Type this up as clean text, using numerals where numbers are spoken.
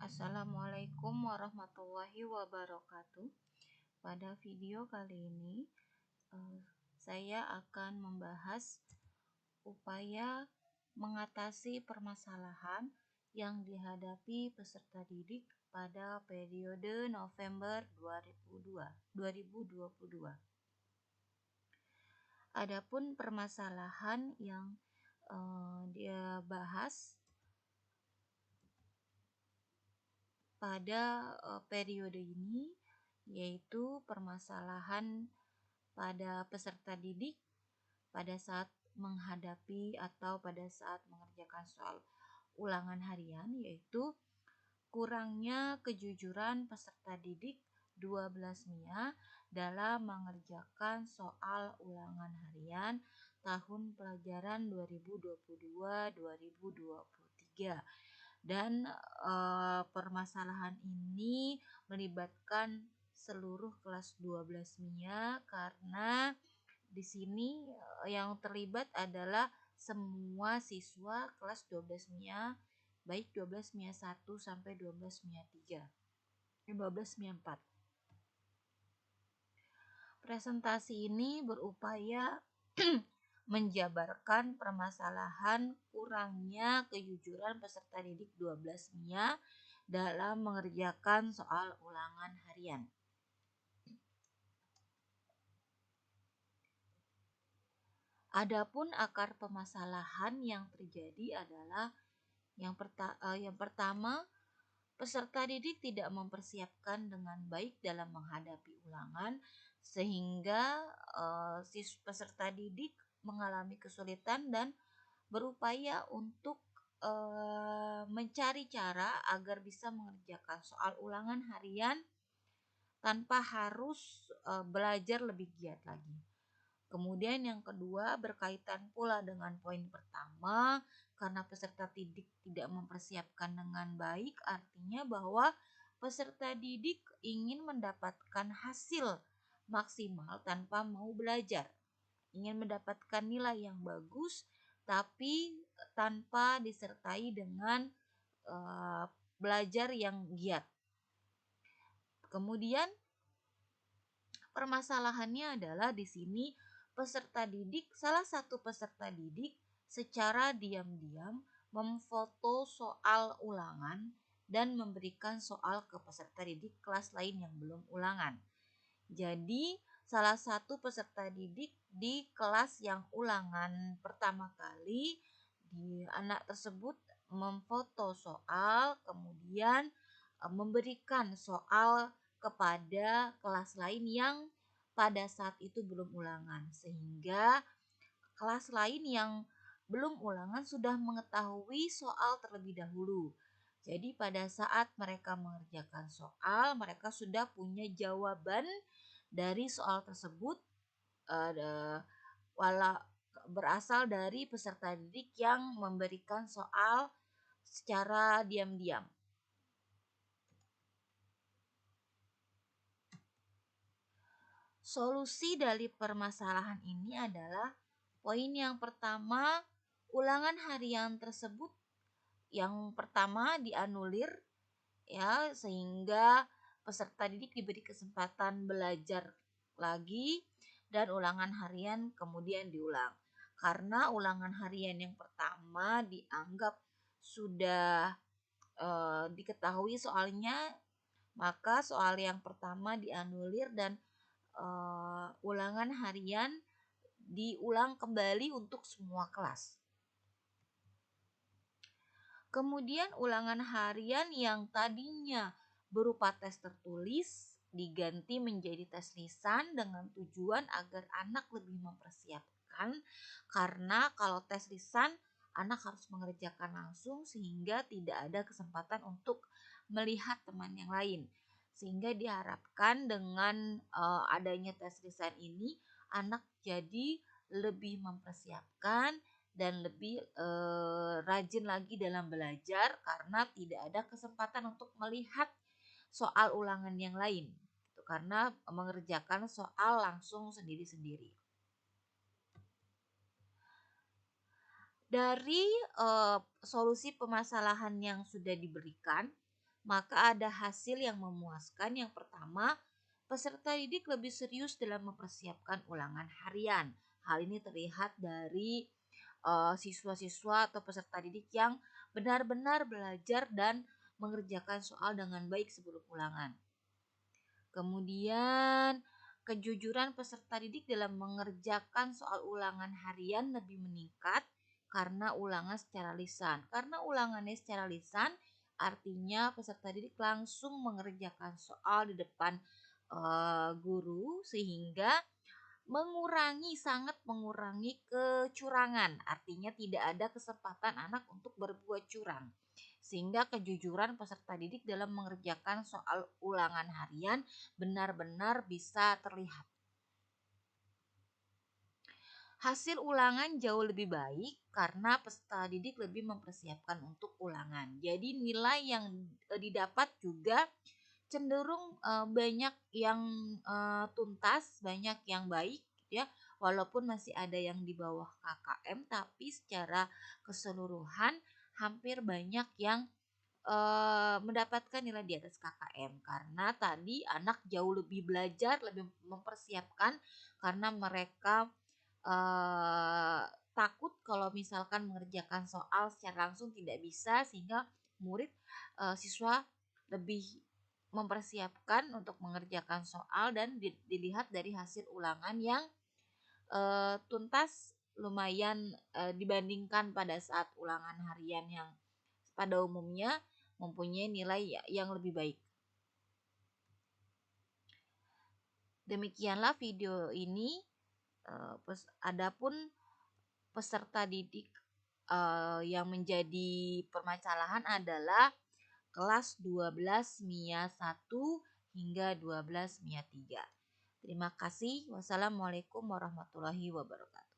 Assalamualaikum warahmatullahi wabarakatuh. Pada video kali ini, saya akan membahas upaya mengatasi permasalahan yang dihadapi peserta didik pada periode November 2022. Adapun permasalahan yang dia bahas pada periode ini yaitu permasalahan pada peserta didik pada saat menghadapi atau pada saat mengerjakan soal ulangan harian, yaitu kurangnya kejujuran peserta didik 12 MIA dalam mengerjakan soal ulangan harian tahun pelajaran 2022-2023. Dan permasalahan ini melibatkan seluruh kelas 12 MIA karena di sini yang terlibat adalah semua siswa kelas 12 MIA, baik 12 MIA 1 sampai 12 MIA 3, 12 MIA 4. Presentasi ini berupaya menjabarkan permasalahan kurangnya kejujuran peserta didik 12 MIA dalam mengerjakan soal ulangan harian. Adapun akar permasalahan yang terjadi adalah yang pertama, peserta didik tidak mempersiapkan dengan baik dalam menghadapi ulangan sehingga peserta didik mengalami kesulitan dan berupaya untuk mencari cara agar bisa mengerjakan soal ulangan harian tanpa harus belajar lebih giat lagi. Kemudian yang kedua berkaitan pula dengan poin pertama, karena peserta didik tidak mempersiapkan dengan baik, artinya bahwa peserta didik ingin mendapatkan hasil maksimal tanpa mau belajar. Ingin mendapatkan nilai yang bagus tapi tanpa disertai dengan belajar yang giat. Kemudian permasalahannya adalah di sini salah satu peserta didik secara diam-diam memfoto soal ulangan dan memberikan soal ke peserta didik kelas lain yang belum ulangan. Jadi, salah satu peserta didik di kelas yang ulangan pertama kali, anak tersebut memfoto soal, kemudian memberikan soal kepada kelas lain yang pada saat itu belum ulangan, sehingga kelas lain yang belum ulangan sudah mengetahui soal terlebih dahulu. Jadi pada saat mereka mengerjakan soal, mereka sudah punya jawaban dari soal tersebut berasal dari peserta didik yang memberikan soal secara diam-diam. Solusi dari permasalahan ini adalah poin yang pertama, ulangan harian tersebut yang pertama dianulir ya, sehingga peserta didik diberi kesempatan belajar lagi dan ulangan harian kemudian diulang. Karena ulangan harian yang pertama dianggap sudah diketahui soalnya, maka soal yang pertama dianulir dan ulangan harian diulang kembali untuk semua kelas. Kemudian ulangan harian yang tadinya berupa tes tertulis diganti menjadi tes lisan dengan tujuan agar anak lebih mempersiapkan, karena kalau tes lisan anak harus mengerjakan langsung sehingga tidak ada kesempatan untuk melihat teman yang lain. Sehingga diharapkan dengan adanya tes lisan ini anak jadi lebih mempersiapkan dan lebih rajin lagi dalam belajar karena tidak ada kesempatan untuk melihat soal ulangan yang lain, karena mengerjakan soal langsung sendiri-sendiri. Dari solusi permasalahan yang sudah diberikan, maka ada hasil yang memuaskan. Yang pertama, peserta didik lebih serius dalam mempersiapkan ulangan harian. Hal ini terlihat dari siswa-siswa atau peserta didik yang benar-benar belajar dan mengerjakan soal dengan baik sebelum ulangan. Kemudian, kejujuran peserta didik dalam mengerjakan soal ulangan harian lebih meningkat karena ulangan secara lisan. Karena ulangannya secara lisan, artinya peserta didik langsung mengerjakan soal di depan guru, sehingga sangat mengurangi kecurangan. Artinya tidak ada kesempatan anak untuk berbuat curang. Sehingga kejujuran peserta didik dalam mengerjakan soal ulangan harian benar-benar bisa terlihat. Hasil ulangan jauh lebih baik karena peserta didik lebih mempersiapkan untuk ulangan. Jadi nilai yang didapat juga cenderung banyak yang tuntas, banyak yang baik gitu ya. Walaupun masih ada yang di bawah KKM, tapi secara keseluruhan hampir banyak yang mendapatkan nilai di atas KKM karena tadi anak jauh lebih belajar, lebih mempersiapkan karena mereka eee, takut kalau misalkan mengerjakan soal secara langsung tidak bisa, sehingga siswa lebih mempersiapkan untuk mengerjakan soal dan dilihat dari hasil ulangan yang tuntas, lumayan dibandingkan pada saat ulangan harian yang pada umumnya mempunyai nilai yang lebih baik. Demikianlah video ini. Adapun peserta didik yang menjadi permasalahan adalah kelas 12 MIA 1 hingga 12 MIA 3. Terima kasih. Wassalamualaikum warahmatullahi wabarakatuh.